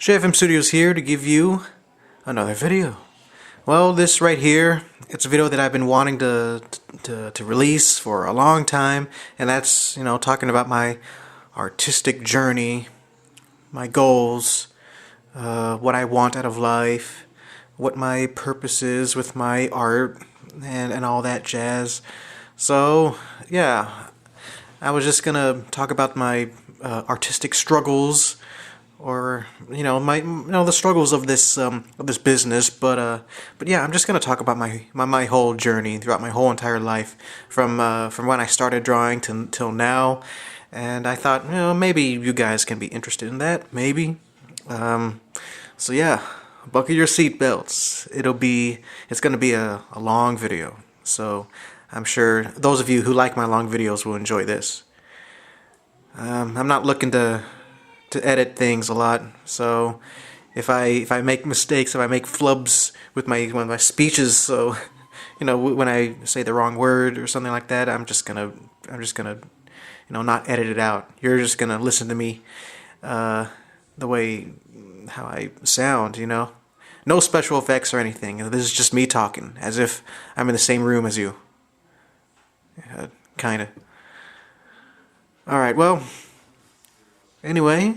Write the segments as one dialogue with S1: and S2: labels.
S1: JFM Studios here to give you another video. Well, this right here, it's a video that I've been wanting to release for a long time, and that's, talking about my artistic journey, my goals, what I want out of life, what my purpose is with my art, and all that jazz. So, yeah, I was just gonna talk about my artistic struggles, or the struggles of this business, but yeah, I'm just gonna talk about my whole journey throughout my whole entire life, from when I started drawing till now, and I thought, maybe you guys can be interested in that, maybe. So yeah, buckle your seatbelts. It's gonna be a long video, so I'm sure those of you who like my long videos will enjoy this. I'm not looking to edit things a lot, so if I make mistakes, if I make flubs with my speeches, so when I say the wrong word or something like that, I'm just gonna not edit it out. You're just gonna listen to me the way how I sound, no special effects or anything. This is just me talking as if I'm in the same room as you. Kinda. Alright, well, anyway,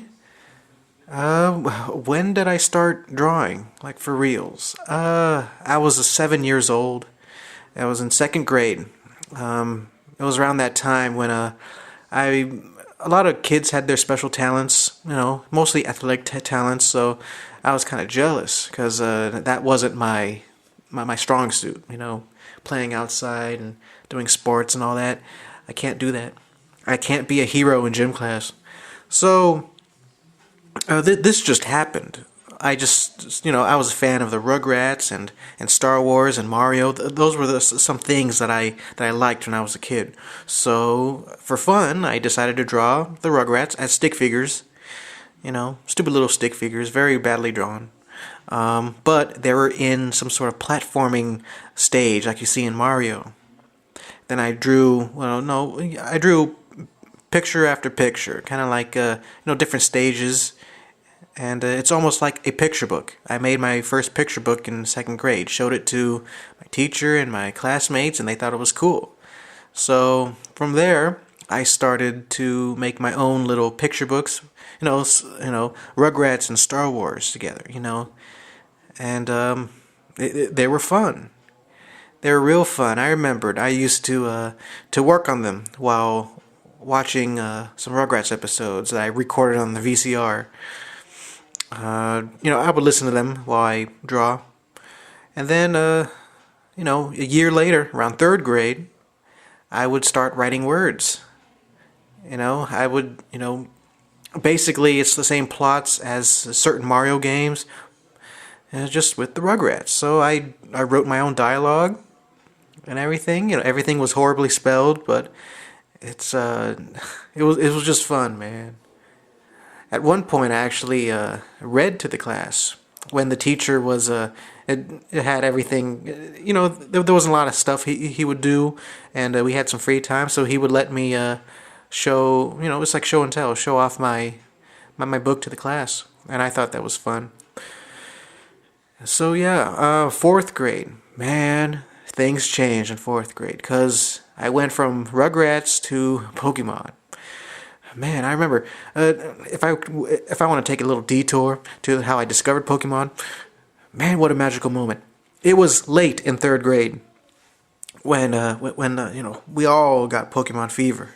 S1: when did I start drawing? Like, for reals? I was 7 years old. I was in second grade. It was around that time when a lot of kids had their special talents, mostly athletic talents, so I was kind of jealous, because that wasn't my strong suit, playing outside and doing sports and all that. I can't do that. I can't be a hero in gym class. So this just happened. I was a fan of the Rugrats and Star Wars and Mario. Those were some things that I liked when I was a kid. So for fun, I decided to draw the Rugrats as stick figures. Stupid little stick figures, very badly drawn. But they were in some sort of platforming stage like you see in Mario. Then I drew, I drew picture after picture, kind of like, different stages. And it's almost like a picture book. I made my first picture book in second grade, showed it to my teacher and my classmates, and they thought it was cool. So from there, I started to make my own little picture books, Rugrats and Star Wars together, and they were fun. They were real fun. I remembered I used to work on them while watching some Rugrats episodes that I recorded on the VCR. I would listen to them while I draw. And then, a year later, around third grade, I would start writing words. I would, basically it's the same plots as certain Mario games, just with the Rugrats. So I wrote my own dialogue and everything. Everything was horribly spelled, but it was just fun, man. At one point, I actually read to the class when the teacher was it had everything. There wasn't a lot of stuff he would do, and we had some free time, so he would let me show. It's like show and tell, show off my book to the class, and I thought that was fun. So yeah, fourth grade, man, things changed in fourth grade, because I went from Rugrats to Pokemon. Man, I remember, if I want to take a little detour to how I discovered Pokemon, man, what a magical moment. It was late in third grade when we all got Pokemon fever.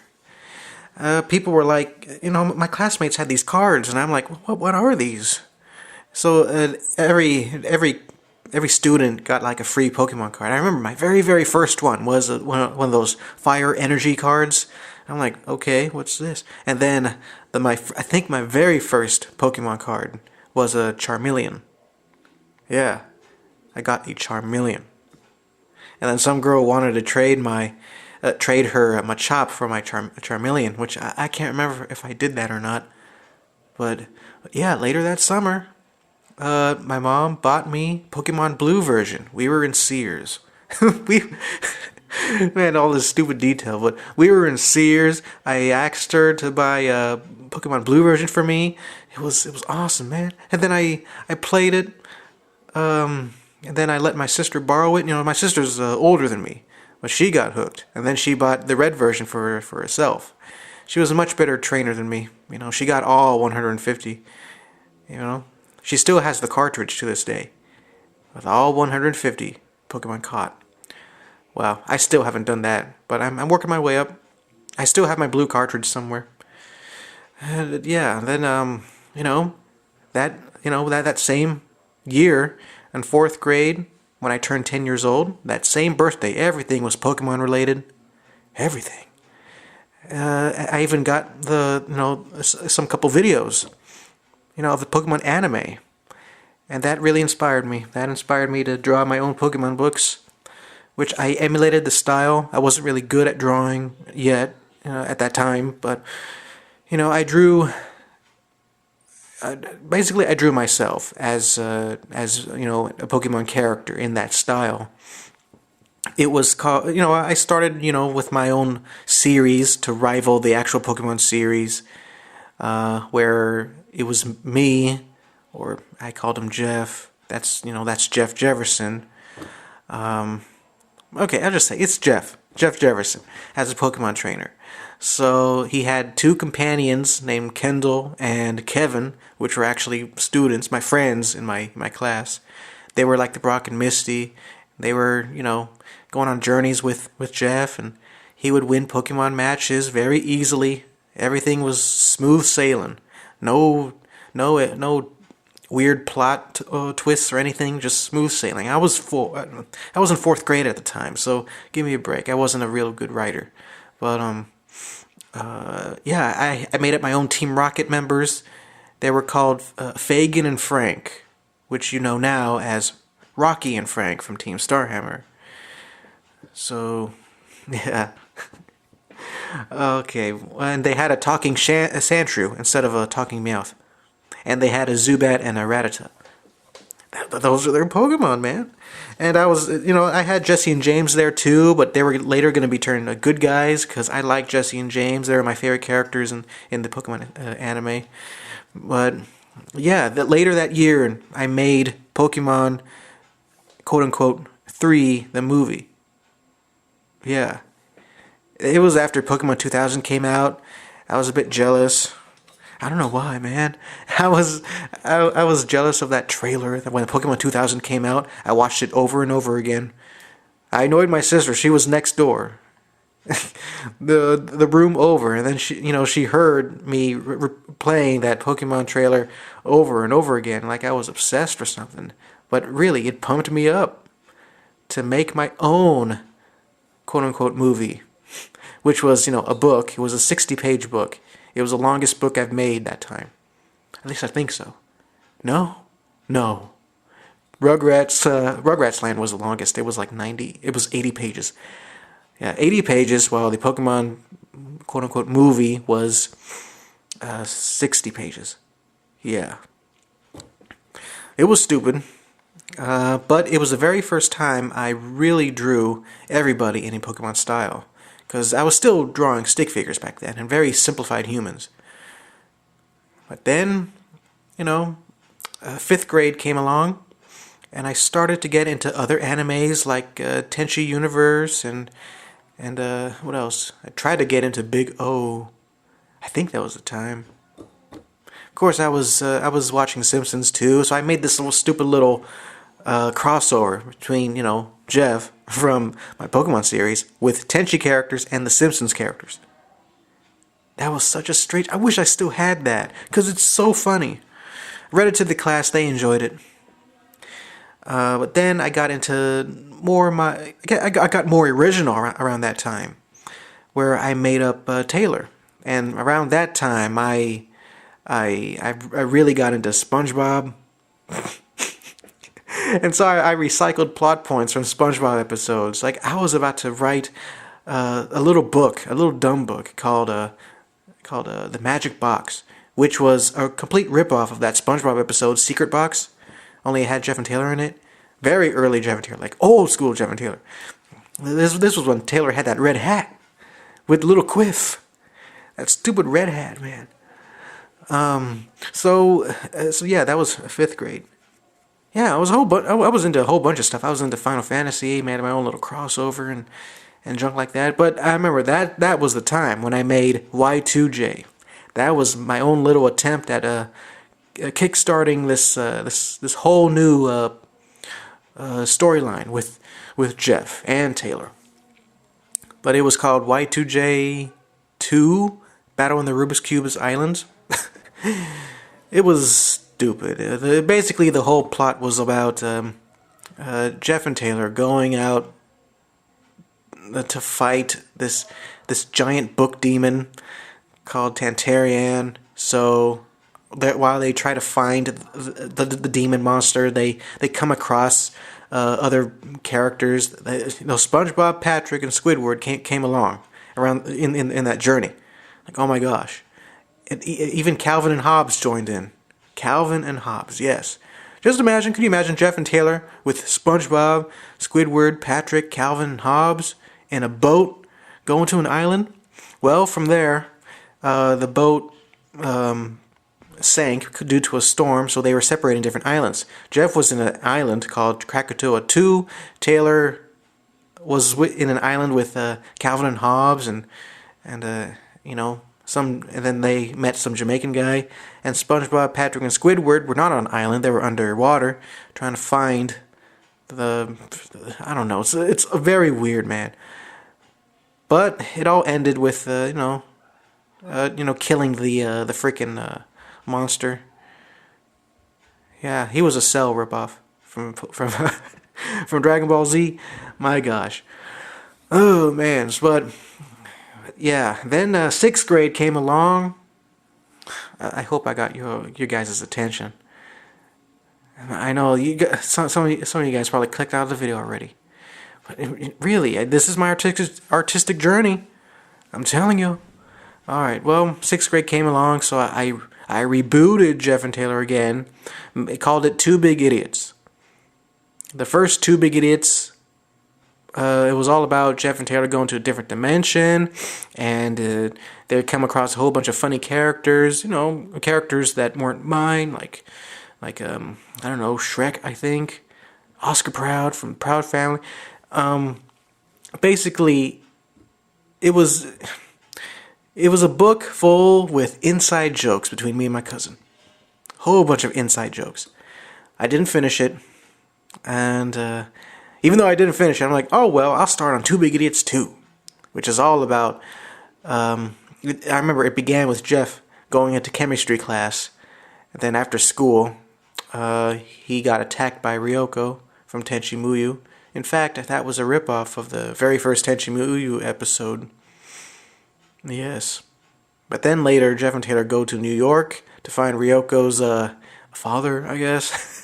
S1: People were like, my classmates had these cards, and I'm like, what are these? So every student got like a free Pokemon card. I remember my very, very first one was one of those fire energy cards. I'm like, okay, what's this? And then I think my very first Pokemon card was a Charmeleon. Yeah, I got a Charmeleon. And then some girl wanted to trade her Machop for my Charmeleon, which I can't remember if I did that or not. But yeah, later that summer, my mom bought me Pokemon Blue version. We were in Sears. Man, all this stupid detail, but we were in Sears. I asked her to buy Pokemon Blue version for me. It was awesome, man. And then I played it. And then I let my sister borrow it. You know, my sister's older than me, but she got hooked. And then she bought the red version for herself. She was a much better trainer than me. You know, she got all 150. You know, she still has the cartridge to this day with all 150 Pokemon caught. Well, I still haven't done that, but I'm working my way up. I still have my blue cartridge somewhere. And yeah, then that same year in 4th grade when I turned 10 years old, that same birthday, everything was Pokemon related. Everything. I even got some couple videos, of the Pokemon anime. And that really inspired me. That inspired me to draw my own Pokemon books, which I emulated the style. I wasn't really good at drawing yet at that time, but I drew. Basically, I drew myself as a Pokemon character in that style. It was called. I started with my own series to rival the actual Pokemon series, where it was me, or I called him Jeff. That's Jeff Jefferson. Okay, I'll just say it's Jeff Jefferson as a Pokemon trainer. So he had 2 companions named Kendall and Kevin, which were actually students, my friends in my class. They were like the Brock and Misty. They were, going on journeys with Jeff, and he would win Pokemon matches very easily. Everything was smooth sailing. No weird plot twists or anything, just smooth sailing. I was in 4th grade at the time, so give me a break. I wasn't a real good writer. But I made up my own Team Rocket members. They were called Fagin and Frank, which you know now as Rocky and Frank from Team Starhammer. So, yeah. Okay, and they had a talking Sandshrew instead of a talking Meowth. And they had a Zubat and a Rattata. Those are their Pokemon, man. And I was, I had Jesse and James there too, but they were later going to be turned good guys because I like Jesse and James. They're my favorite characters in the Pokemon anime. But yeah, later that year, I made Pokemon, quote unquote, 3, the movie. Yeah. It was after Pokemon 2000 came out. I was a bit jealous. I don't know why, man. I was jealous of that trailer. When Pokemon 2000 came out, I watched it over and over again. I annoyed my sister. She was next door, the room over, and then she heard me playing that Pokemon trailer over and over again, like I was obsessed or something. But really, it pumped me up to make my own quote unquote movie, which was a book. It was a 60-page book. It was the longest book I've made that time. At least I think so. No. Rugrats Land was the longest. It was like 90. It was 80 pages. Yeah, 80 pages, while the Pokemon quote-unquote movie was 60 pages. Yeah. It was stupid. But it was the very first time I really drew everybody in a Pokemon style. Because I was still drawing stick figures back then, and very simplified humans. But then, 5th grade came along, and I started to get into other animes like Tenchi Universe and what else? I tried to get into Big O. I think that was the time. Of course, I was watching Simpsons too, so I made this stupid little crossover between Jeff from my Pokemon series with Tenchi characters and the Simpsons characters. That was such a strange. I wish I still had that because it's so funny. Read it to the class; they enjoyed it. But then I got into I got more original around that time, where I made up Taylor, and around that time I really got into SpongeBob. And so I recycled plot points from SpongeBob episodes. Like I was about to write a little dumb book called The Magic Box, which was a complete ripoff of that SpongeBob episode, Secret Box. Only it had Jeff and Taylor in it. Very early Jeff and Taylor, like old school Jeff and Taylor. This was when Taylor had that red hat with little quiff. That stupid red hat, man. So yeah, that was fifth grade. Yeah, I was I was into a whole bunch of stuff. I was into Final Fantasy, made my own little crossover and junk like that. But I remember that was the time when I made Y2J. That was my own little attempt at kickstarting this whole new storyline with Jeff and Taylor. But it was called Y2J 2 Battle in the Rubik's Cube's Islands. It was stupid. Basically, the whole plot was about Jeff and Taylor going out to fight this giant book demon called Tantarian. So that while they try to find the demon monster, they come across other characters. SpongeBob, Patrick, and Squidward came along around in that journey. Like, oh my gosh. Even Calvin and Hobbes joined in. Calvin and Hobbes, yes. Just imagine, could you imagine Jeff and Taylor with SpongeBob, Squidward, Patrick, Calvin, and Hobbes in a boat going to an island? Well, from there, the boat sank due to a storm, so they were separating different islands. Jeff was in an island called Krakatoa 2. Taylor was in an island with Calvin and Hobbes and and then they met some Jamaican guy. And SpongeBob, Patrick, and Squidward were not on an island; they were underwater, trying to find I don't know. It's a very weird, man. But it all ended with killing the freaking monster. Yeah, he was a Cell ripoff from from Dragon Ball Z. My gosh. Oh man, but. Yeah, then sixth grade came along. I hope I got your guys' attention. I know some of you guys probably clicked out of the video already. But really, this is my artistic journey. I'm telling you. All right, well, sixth grade came along, so I rebooted Jeff and Taylor again. I called it Two Big Idiots. The first Two Big Idiots. It was all about Jeff and Taylor going to a different dimension, and they come across a whole bunch of funny characters. Characters that weren't mine, like I don't know, Shrek, I think, Oscar Proud from Proud Family. Basically, it was a book full with inside jokes between me and my cousin. Whole bunch of inside jokes. I didn't finish it, and. Even though I didn't finish it, I'm like, oh well, I'll start on Two Big Idiots 2, which is all about. I remember it began with Jeff going into chemistry class, and then after school, he got attacked by Ryoko from Tenchi Muyo. In fact, that was a ripoff of the very first Tenchi Muyo episode. Yes, but then later, Jeff and Taylor go to New York to find Ryoko's father, I guess.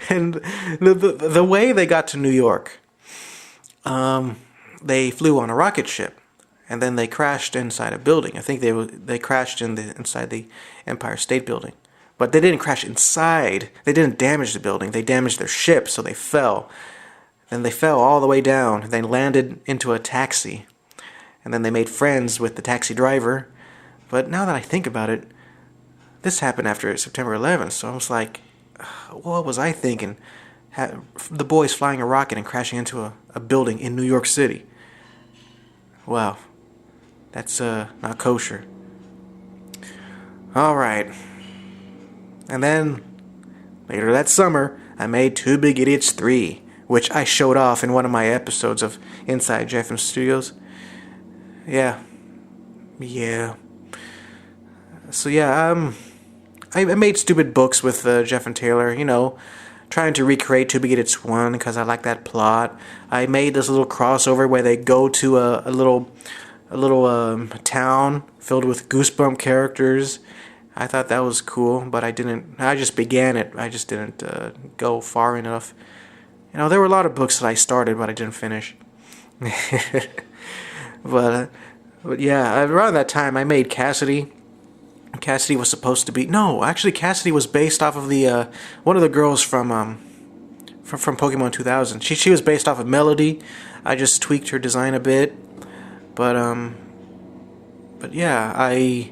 S1: And the way they got to New York, they flew on a rocket ship, and then they crashed inside a building. I think they crashed inside the Empire State Building, but they didn't crash inside. They didn't damage the building. They damaged their ship, so they fell. Then they fell all the way down. They landed into a taxi, and then they made friends with the taxi driver. But now that I think about it, this happened after September 11th, so I was like. What was I thinking? The boys flying a rocket and crashing into a building in New York City. Wow. That's not kosher. Alright. And then, later that summer, I made Two Big Idiots 3, which I showed off in one of my episodes of Inside Jeff and Studios. Yeah. So yeah, I made stupid books with Jeff and Taylor, trying to recreate Two Big Idiots 1 because I like that plot. I made this little crossover where they go to a little town filled with Goosebump characters. I thought that was cool, but I just began it. I just didn't go far enough. There were a lot of books that I started, but I didn't finish. But yeah, around that time I made Cassidy. Cassidy was supposed to be Cassidy was based off of the one of the girls from Pokemon 2000. She was based off of Melody. I just tweaked her design a bit, but yeah, I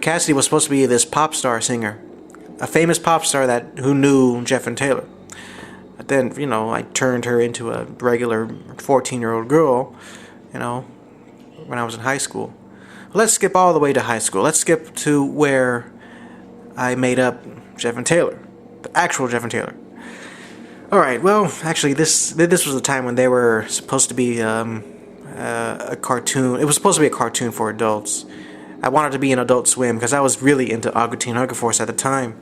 S1: Cassidy was supposed to be this pop star singer, a famous pop star who knew Jeff and Taylor. But then, I turned her into a regular 14-year-old girl, when I was in high school. Let's skip all the way to high school. Let's skip to where I made up Jeff and Taylor, the actual Jeff and Taylor. All right. Well, actually, this was the time when they were supposed to be a cartoon. It was supposed to be a cartoon for adults. I wanted to be an Adult Swim because I was really into Aqua Teen Hunger Force at the time.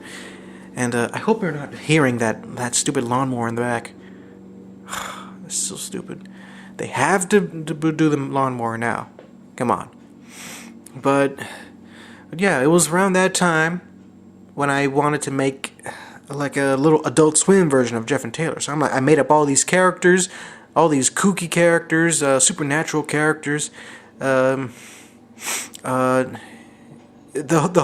S1: And I hope you're not hearing that stupid lawnmower in the back. It's so stupid. They have to do the lawnmower now. Come on. But yeah, it was around that time when I wanted to make like a little Adult Swim version of Jeff and Taylor. So I made up all these characters, all these kooky characters, supernatural characters. The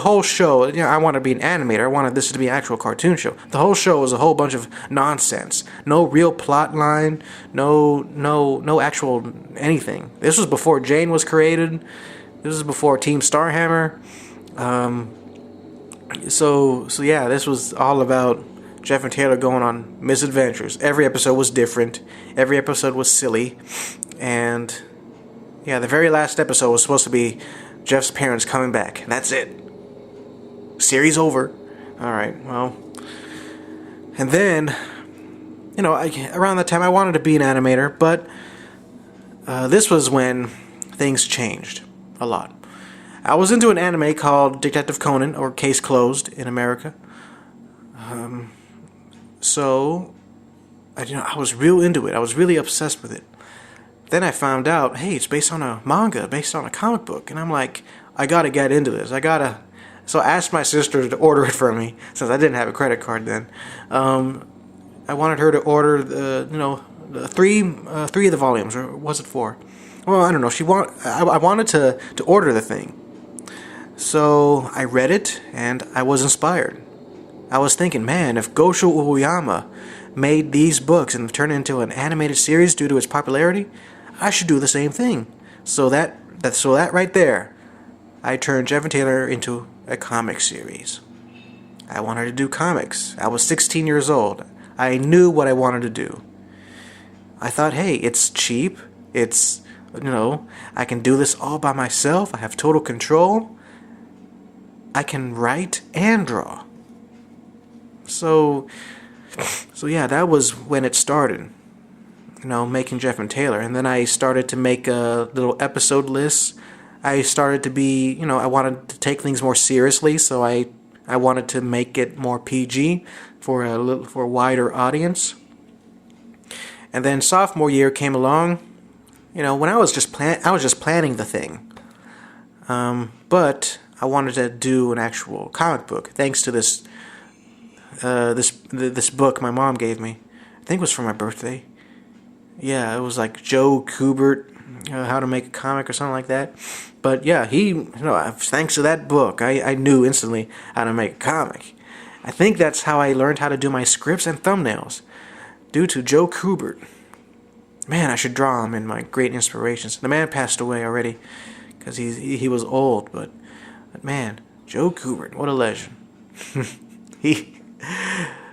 S1: whole show, I want to be an animator. I wanted this to be an actual cartoon show. The whole show was a whole bunch of nonsense. No real plot line. No actual anything. This was before Jane was created. This was before Team Starhammer. So yeah, this was all about Jeff and Taylor going on misadventures. Every episode was different. Every episode was silly. And yeah, the very last episode was supposed to be Jeff's parents coming back. That's it. Series over. Alright, well. And then, around that time I wanted to be an animator, but this was when things changed a lot. I was into an anime called Detective Conan, or Case Closed in America. So, I was real into it. I was really obsessed with it. Then I found out, hey, it's based on a manga, based on a comic book. And I'm like, I gotta get into this. So I asked my sister to order it for me, since I didn't have a credit card then. I wanted her to order the three of the volumes, or was it 4? Well, I don't know. I wanted to order the thing. So I read it, and I was inspired. I was thinking, man, if Gosho Uyama made these books and turned it into an animated series due to its popularity, I should do the same thing. So that right there, I turned Jeff and Taylor into a comic series. I wanted to do comics. I was 16 years old. I knew what I wanted to do. I thought, hey, it's cheap. It's, I can do this all by myself. I have total control. I can write and draw. So yeah, that was when it started. Making Jeff and Taylor. And then I started to make little episode lists. I started to be, I wanted to take things more seriously, so I wanted to make it more PG for a wider audience. And then sophomore year came along, when I was just planning the thing. But I wanted to do an actual comic book, thanks to this book my mom gave me. I think it was for my birthday. Yeah, it was like Joe Kubert, How to Make a Comic or something like that. But yeah, thanks to that book, I knew instantly how to make a comic. I think that's how I learned how to do my scripts and thumbnails, due to Joe Kubert. Man, I should draw him in my great inspirations. The man passed away already, because he was old, but man, Joe Kubert, what a legend.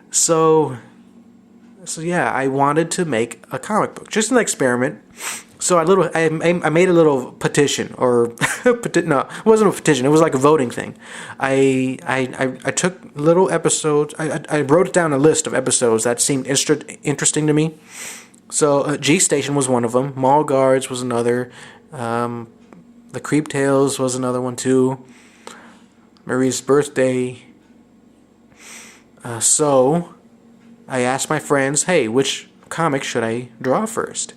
S1: So yeah, I wanted to make a comic book, just an experiment. So I made a little petition, or no, it wasn't a petition. It was like a voting thing. I took little episodes. I wrote down a list of episodes that seemed interesting to me. So G Station was one of them. Mall Guards was another. The Creep Tales was another one too. Marie's Birthday. So I asked my friends, hey, which comic should I draw first?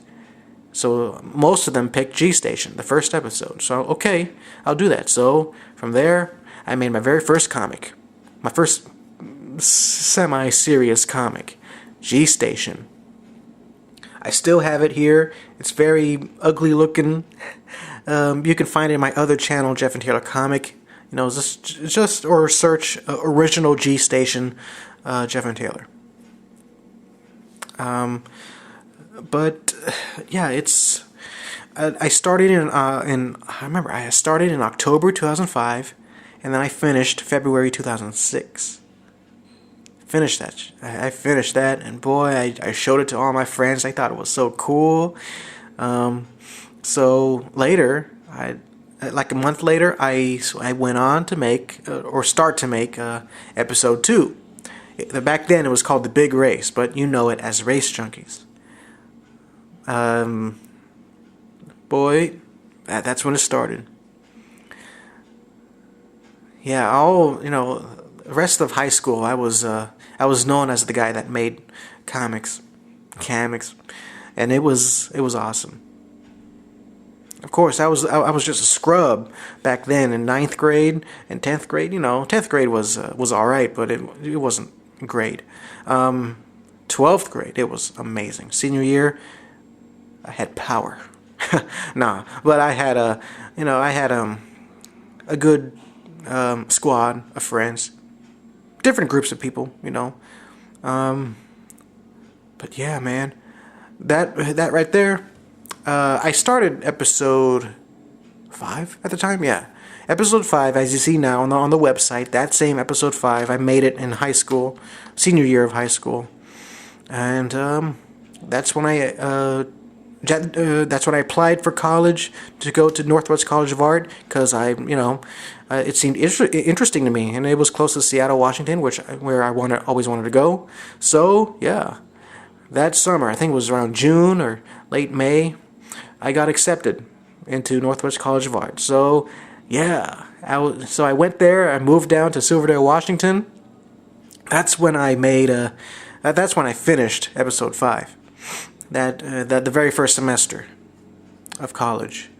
S1: So most of them picked G Station, the first episode. So, okay, I'll do that. So from there, I made my very first comic. My first semi-serious comic, G Station. I still have it here. It's very ugly looking. You can find it in my other channel, Jeff and Taylor Comic. Just or search original G Station, Jeff and Taylor. But yeah, it's. I started I started in October 2005, and then I finished February 2006. Finished that. I finished that, and boy, I showed it to all my friends. They thought it was so cool. So later, like a month later, I went on to make or start to make episode 2. Back then, it was called The Big Race, but you know it as Race Junkies. Boy, that's when it started. Yeah, the rest of high school, I was known as the guy that made comics, and it was awesome. Of course, I was just a scrub back then in 9th grade and 10th grade. 10th grade was all right, but it wasn't great. 12th grade, it was amazing. Senior year, I had power. Nah, but I had a good squad of friends, different groups of people, but yeah, man, that right there. I started episode 5 at the time. Yeah, episode 5, as you see now on the website. That same episode 5, I made it in high school, senior year of high school, and that's when I applied for college to go to Northwest College of Art because it seemed interesting to me, and it was close to Seattle, Washington, where I always wanted to go. So yeah, that summer, I think it was around June or late May, I got accepted into Northwest College of Art. So yeah, I went there. I moved down to Silverdale, Washington. That's when I made that's when I finished episode 5. That the very first semester of college.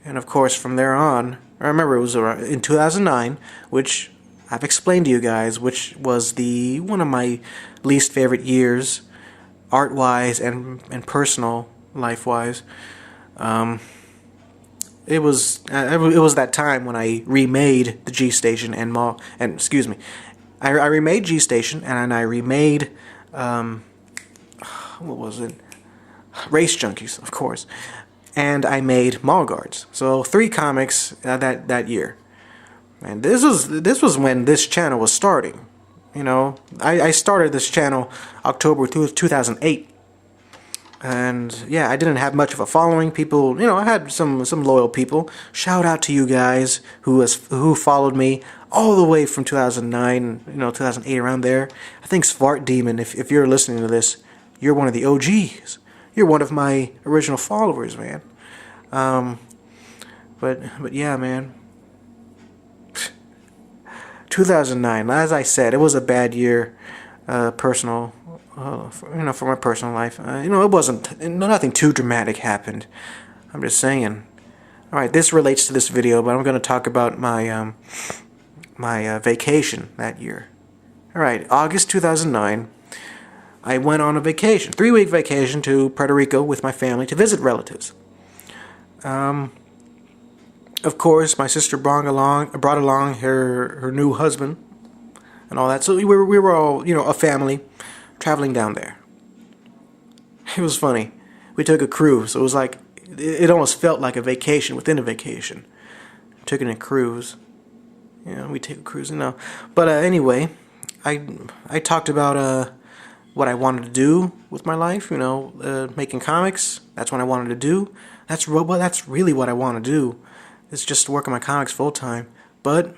S1: And of course, from there on, I remember it was in 2009, which I've explained to you guys, which was one of my least favorite years, art-wise and personal life-wise. It was that time when I remade the G Station I remade G Station, and I remade what was it? Race Junkies, of course. And I made Mall Guards. So 3 comics that year. And this was when this channel was starting. I started this channel October 2008. And yeah, I didn't have much of a following. People, I had some loyal people. Shout out to you guys who followed me all the way from 2009, 2008, around there. I think Svart Demon, if you're listening to this, you're one of the OGs. You're one of my original followers, man. But yeah, man. 2009, as I said, it was a bad year, personal, for my personal life. It wasn't, nothing too dramatic happened. I'm just saying. All right, this relates to this video, but I'm going to talk about my vacation that year. All right, August 2009. I went on a vacation, 3-week vacation to Puerto Rico with my family to visit relatives. Of course, my sister brought along her new husband and all that. So we were all, a family traveling down there. It was funny. We took a cruise. It was like, it almost felt like a vacation within a vacation. Took a cruise. We take a cruise, But anyway, I talked about what I wanted to do with my life, making comics. That's what I wanted to do. That's really what I want to do. It's just to work on my comics full time. But,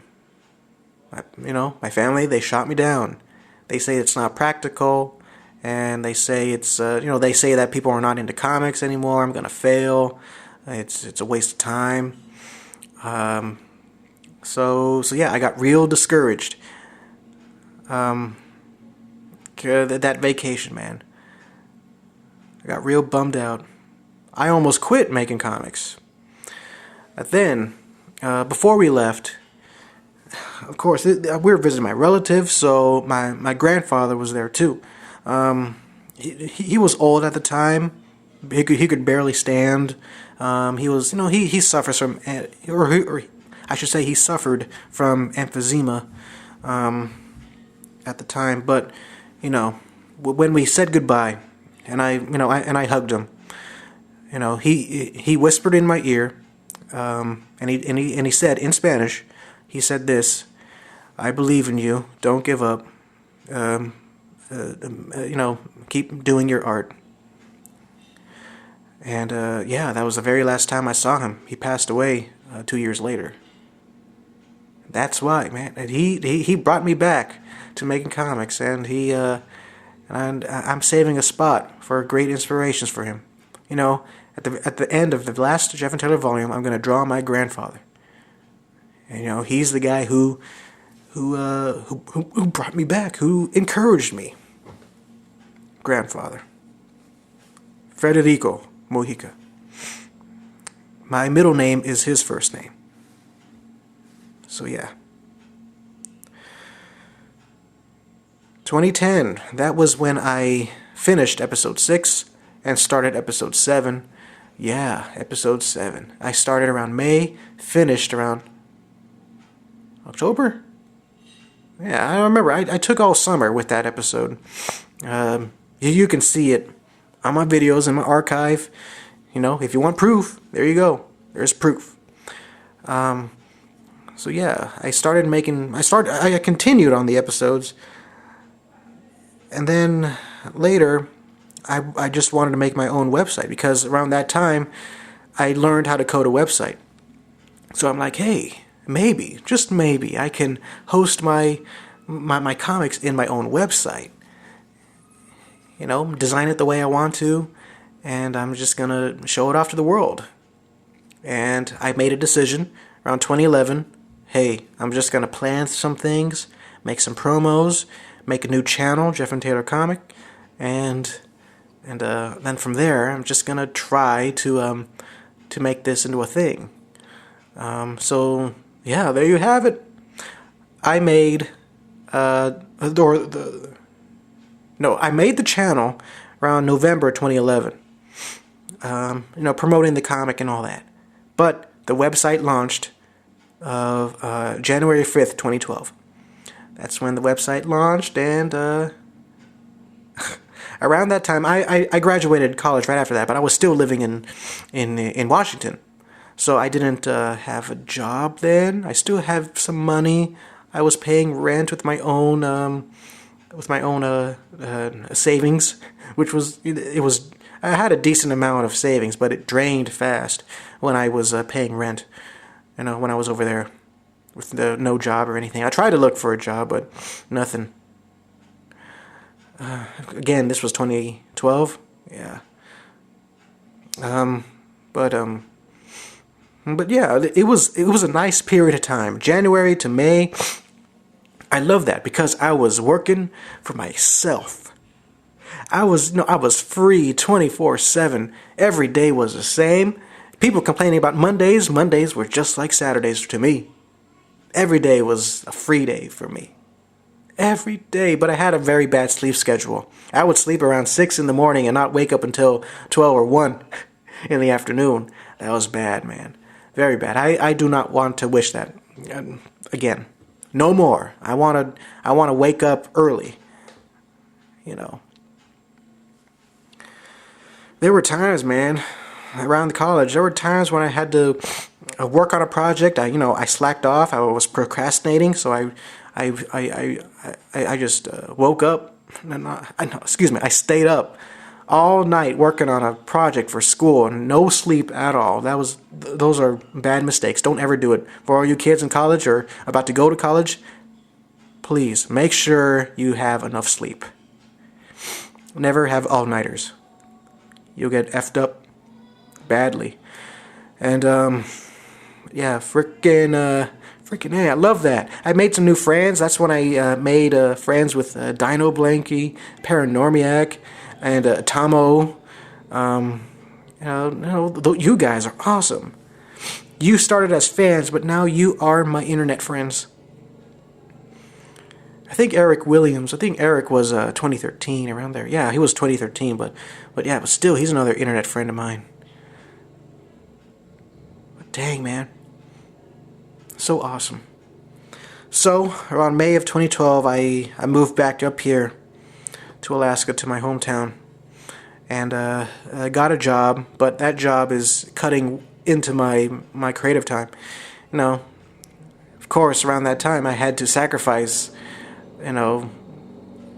S1: my family, they shot me down. They say it's not practical, and they say it's, they say that people are not into comics anymore. I'm gonna fail. It's a waste of time. So yeah, I got real discouraged. That vacation, man. I got real bummed out. I almost quit making comics. Then, before we left, of course, we were visiting my relatives, so my grandfather was there too. He was old at the time. He could barely stand. He was, he suffers from, or I should say, he suffered from emphysema at the time. But when we said goodbye, and I hugged him, he whispered in my ear, and he said in Spanish, he said this: "I believe in you. Don't give up. Um, keep doing your art." And yeah, that was the very last time I saw him. He passed away 2 years later. That's why, man. And he brought me back to making comics, and I'm saving a spot for great inspirations for him. At the end of the last Jeff and Taylor volume, I'm going to draw my grandfather. And he's the guy who brought me back, who encouraged me. Grandfather. Federico Mojica. My middle name is his first name. So yeah. 2010, that was when I finished episode 6 and started episode 7. Yeah, episode 7. I started around May, finished around October? Yeah, I remember. I took all summer with that episode. You can see it on my videos in my archive. If you want proof, there you go. There's proof. So yeah, I continued on the episodes. And then later, I just wanted to make my own website, because around that time, I learned how to code a website. So I'm like, hey, maybe, just maybe, I can host my comics in my own website. Design it the way I want to, and I'm just gonna show it off to the world. And I made a decision around 2011. Hey, I'm just gonna plan some things, make some promos, make a new channel, Jeff and Taylor Comic, and then from there, I'm just gonna try to make this into a thing. So yeah, there you have it. I made I made the channel around November 2011. Promoting the comic and all that. But the website launched January 5th, 2012. That's when the website launched, and around that time, I graduated college right after that, but I was still living in Washington. So I didn't have a job then. I still have some money. I was paying rent with my own savings, which was I had a decent amount of savings, but it drained fast when I was paying rent. When I was over there with no job or anything. I tried to look for a job, but nothing. Again, this was 2012. Yeah. But yeah, it was a nice period of time. January to May. I love that because I was working for myself. I was free 24/7. Every day was the same. People complaining about Mondays. Mondays were just like Saturdays to me. Every day was a free day for me. Every day, but I had a very bad sleep schedule. I would sleep around 6 in the morning and not wake up until 12 or 1 in the afternoon. That was bad, man. Very bad. I do not want to wish that again. No more. I want to wake up early. There were times, man, around college, there were times when I had to work on a project. I slacked off. I was procrastinating, so I just woke up. I stayed up all night working on a project for school and no sleep at all. Those are bad mistakes. Don't ever do it. For all you kids in college or about to go to college, please make sure you have enough sleep. Never have all-nighters. You'll get effed up badly. And yeah, freaking hey, I love that. I made some new friends. That's when I made friends with Dino Blanky, Paranormiac, and Tomo. You guys are awesome. You started as fans, but now you are my internet friends. I think Eric Williams. I think Eric was 2013, around there. Yeah, he was 2013, but still, he's another internet friend of mine. But dang, man. So awesome. So, around May of 2012, I moved back up here to Alaska, to my hometown. And I got a job, but that job is cutting into my creative time. course, around that time, I had to sacrifice. You know,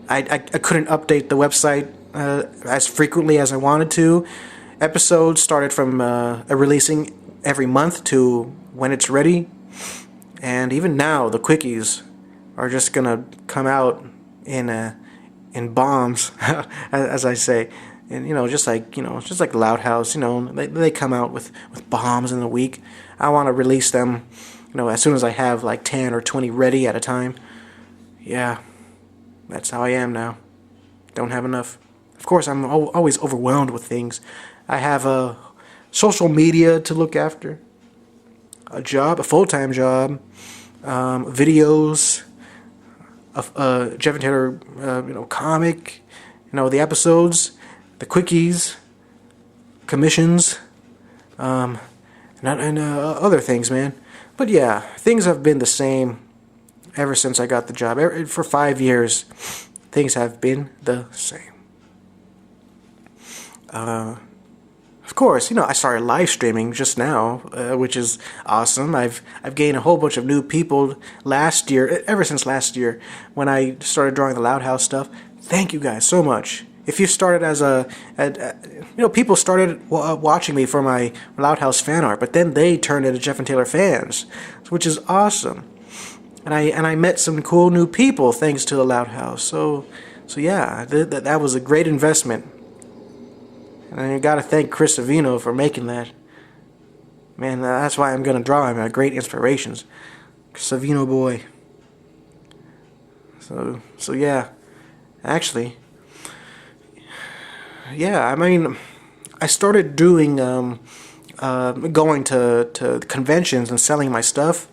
S1: I couldn't update the website as frequently as I wanted to. Episodes started from releasing every month to when it's ready. And even now, the quickies are just gonna come out in bombs, as I say. And just like Loud House, they come out with bombs in a week. I want to release them, as soon as I have like 10 or 20 ready at a time. Yeah, that's how I am now. Don't have enough. Of course, I'm always overwhelmed with things. I have a social media to look after, a full-time job, videos, Jeff and Taylor, comic, the episodes, the quickies, commissions, and other things, man. But yeah, things have been the same ever since I got the job. For 5 years, things have been the same. Of course, I started live streaming just now, which is awesome. I've gained a whole bunch of new people ever since last year, when I started drawing the Loud House stuff. Thank you guys so much. If you started people started watching me for my Loud House fan art, but then they turned into Jeff and Taylor fans, which is awesome. And I met some cool new people thanks to the Loud House. So yeah, that was a great investment. And I gotta thank Chris Savino for making that. Man, that's why I'm gonna draw him. Great inspirations. Savino boy. So yeah. Actually, yeah, I mean, I started doing, going to conventions and selling my stuff.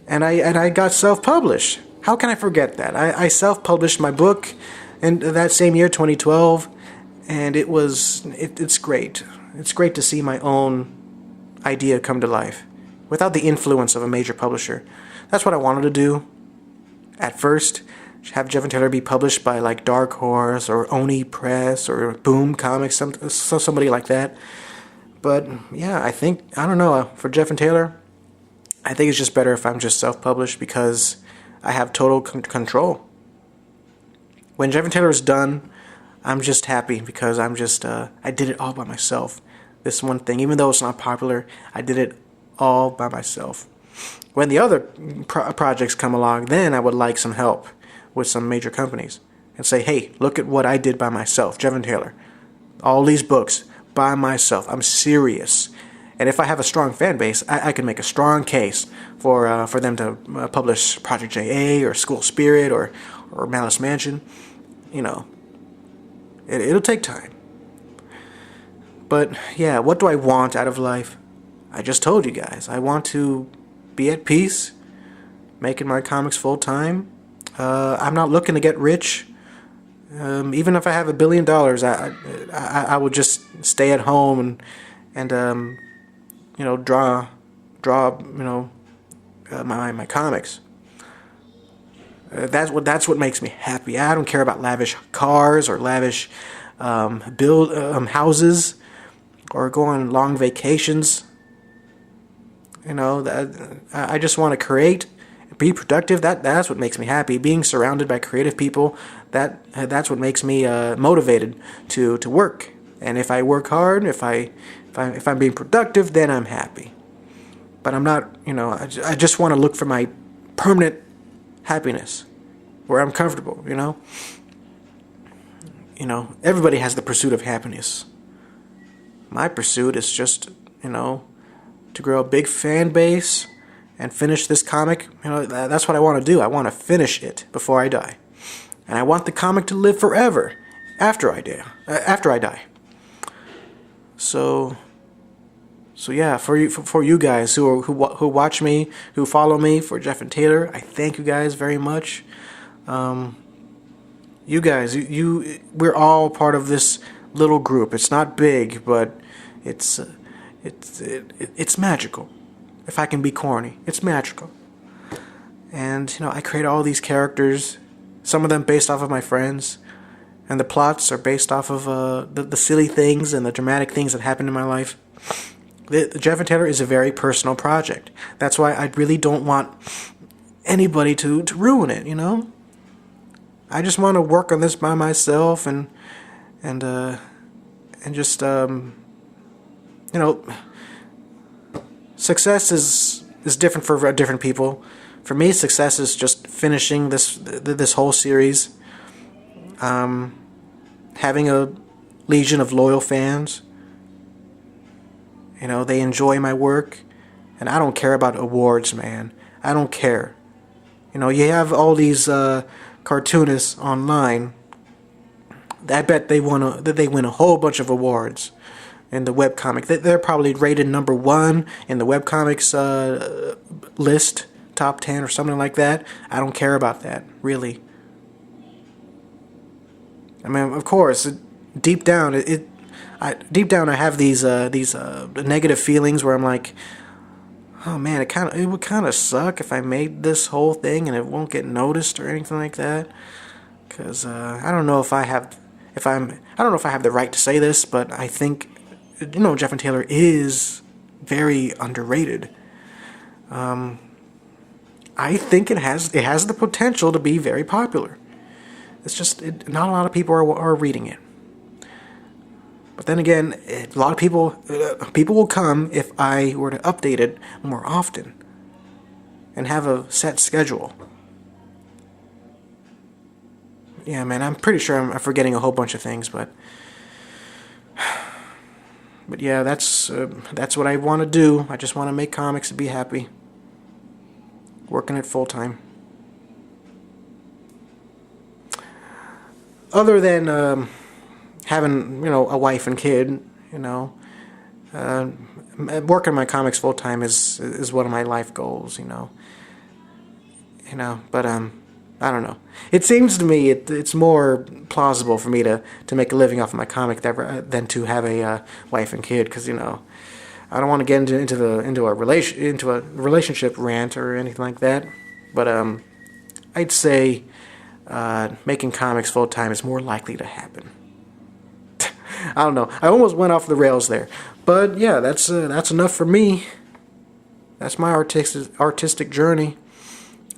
S1: And I got self-published. How can I forget that? I self-published my book in that same year, 2012. And it's great. It's great to see my own idea come to life without the influence of a major publisher. That's what I wanted to do at first. Have Jeff and Taylor be published by like Dark Horse or Oni Press or Boom Comics, somebody like that. But yeah, I don't know, for Jeff and Taylor, I think it's just better if I'm just self-published because I have total control. When Jeff and Taylor is done, I'm just happy because I did it all by myself. This one thing, even though it's not popular, I did it all by myself. When the other projects come along, then I would like some help with some major companies and say, hey, look at what I did by myself, Jeff and Taylor. All these books by myself. I'm serious. And if I have a strong fan base, I can make a strong case for them to publish Project J.A. or School Spirit or Malice Mansion. It'll take time. But yeah, what do I want out of life? I just told you guys. I want to be at peace, making my comics full time. I'm not looking to get rich. Even if I have $1 billion, I would just stay at home and draw my comics. That's what makes me happy. I don't care about lavish cars or lavish houses or go on long vacations. I just want to create, be productive. That's what makes me happy. Being surrounded by creative people, that's what makes me motivated to work. And if I work hard, if I'm being productive, then I'm happy. But I'm not. I just want to look for my permanent happiness, where I'm comfortable, everybody has the pursuit of happiness. My pursuit is just, to grow a big fan base and finish this comic. That's what I want to do. I want to finish it before I die. And I want the comic to live forever after I die. So yeah, for you guys who watch me, who follow me, for Jeff and Taylor, I thank you guys very much. You guys, we're all part of this little group. It's not big, but it's magical. If I can be corny, it's magical. And I create all these characters, some of them based off of my friends, and the plots are based off of the silly things and the dramatic things that happened in my life. The Jeff and Taylor is a very personal project. That's why I really don't want anybody to ruin it, you know? I just want to work on this by myself and just you know, success is different for different people. For me, success is just finishing this whole series, having a legion of loyal fans. You know, they enjoy my work, and I don't care about awards, man. I don't care. You know, you have all these cartoonists online. I bet they win a whole bunch of awards in the webcomic. They're probably rated #1 in the webcomics list, top 10 or something like that. I don't care about that, really. I mean, of course, deep down, I have these negative feelings where I'm like, oh man, it would kind of suck if I made this whole thing and it won't get noticed or anything like that. Because I don't know if I have the right to say this, but I think, you know, Jeff and Taylor is very underrated. I think it has the potential to be very popular. It's just not a lot of people are reading it. But then again, a lot of people will come if I were to update it more often and have a set schedule. Yeah, man, I'm pretty sure I'm forgetting a whole bunch of things, but yeah, that's what I want to do. I just want to make comics and be happy, working it full time. Other than having, you know, a wife and kid, you know, working my comics full time is one of my life goals, you know. But I don't know. It seems to me it's more plausible for me to make a living off of my comic than to have a wife and kid, because, you know, I don't want to get into a relationship rant or anything like that. But I'd say making comics full time is more likely to happen. I don't know. I almost went off the rails there, but yeah, that's enough for me. That's my artistic journey.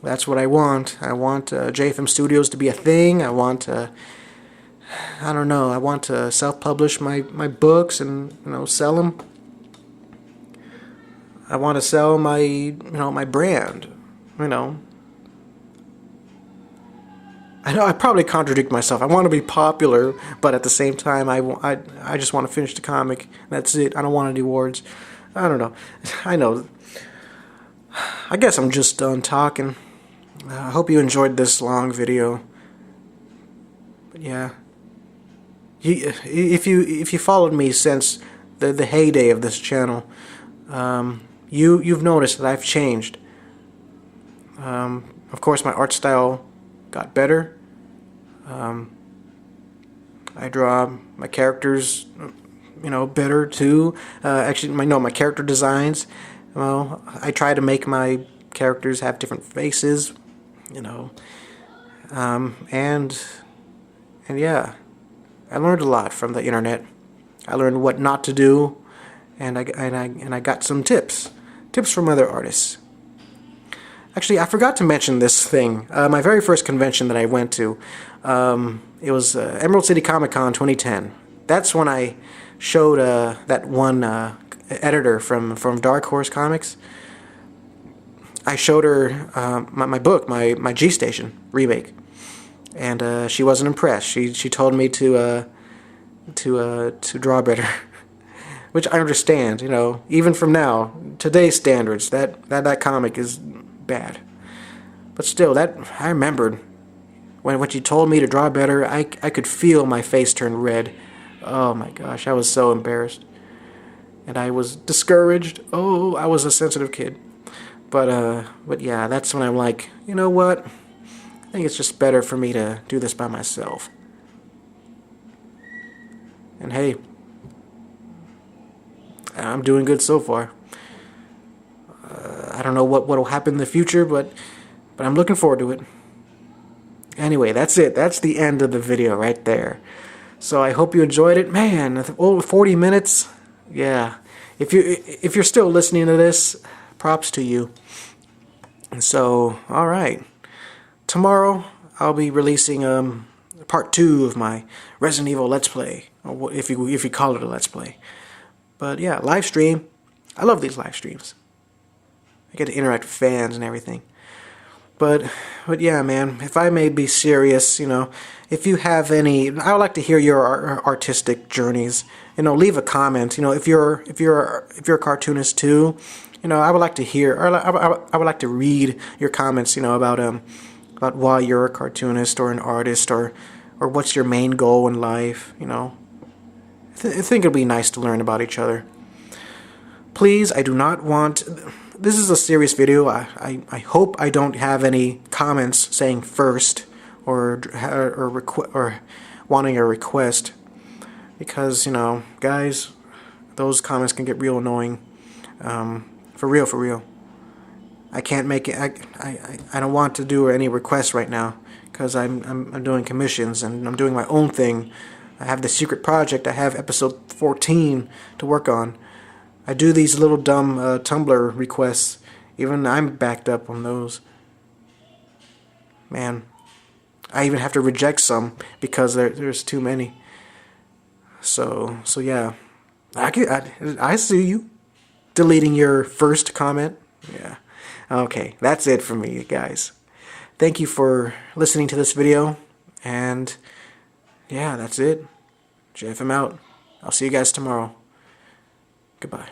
S1: That's what I want. I want JFM Studios to be a thing. I want I don't know. I want to self-publish my books and, you know, sell them. I want to sell my brand. You know. I know I probably contradict myself. I want to be popular, but at the same time, I just want to finish the comic. That's it. I don't want any awards. I don't know. I know. I guess I'm just done talking. I hope you enjoyed this long video. But yeah, if you followed me since the heyday of this channel, you've noticed that I've changed. Of course, my art style got better. I draw my characters, you know, better too. Actually, my character designs. Well, I try to make my characters have different faces, you know, and yeah, I learned a lot from the internet. I learned what not to do, and I got some tips from other artists. Actually, I forgot to mention this thing. My very first convention that I went to, it was Emerald City Comic Con 2010. That's when I showed that one editor from Dark Horse Comics. I showed her my book, my G Station remake, and she wasn't impressed. She told me to draw better, which I understand. You know, even from now, today's standards, that comic is bad. But still, I remembered when she told me to draw better. I could feel my face turn red. Oh my gosh, I was so embarrassed, and I was discouraged. Oh, I was a sensitive kid. But yeah, that's when I'm like, you know what? I think it's just better for me to do this by myself. And hey, I'm doing good so far. I don't know what will happen in the future, but I'm looking forward to it. Anyway, that's it. That's the end of the video right there. So I hope you enjoyed it. Man, over 40 minutes. Yeah. if you're still listening to this, props to you. And so, all right, tomorrow I'll be releasing part 2 of my Resident Evil Let's Play, or if you call it a Let's Play. But yeah, live stream. I love these live streams. I get to interact with fans and everything. But yeah, man, if I may be serious, if you have any, I would like to hear your artistic journeys. Leave a comment. If you're a cartoonist too, I would like to hear, or I would like to read your comments, about why you're a cartoonist or an artist, or what's your main goal in life. I think it'd be nice to learn about each other. Please, I do not want. This is a serious video. I hope I don't have any comments saying first or wanting a request, because guys, those comments can get real annoying. For real. I can't make it. I don't want to do any requests right now because I'm doing commissions and I'm doing my own thing. I have the secret project. I have episode 14 to work on. I do these little dumb Tumblr requests. Even I'm backed up on those. Man, I even have to reject some because there's too many. So yeah, I see you deleting your first comment. Yeah. Okay, that's it for me, guys. Thank you for listening to this video, and yeah, that's it. JFM out. I'll see you guys tomorrow. Goodbye.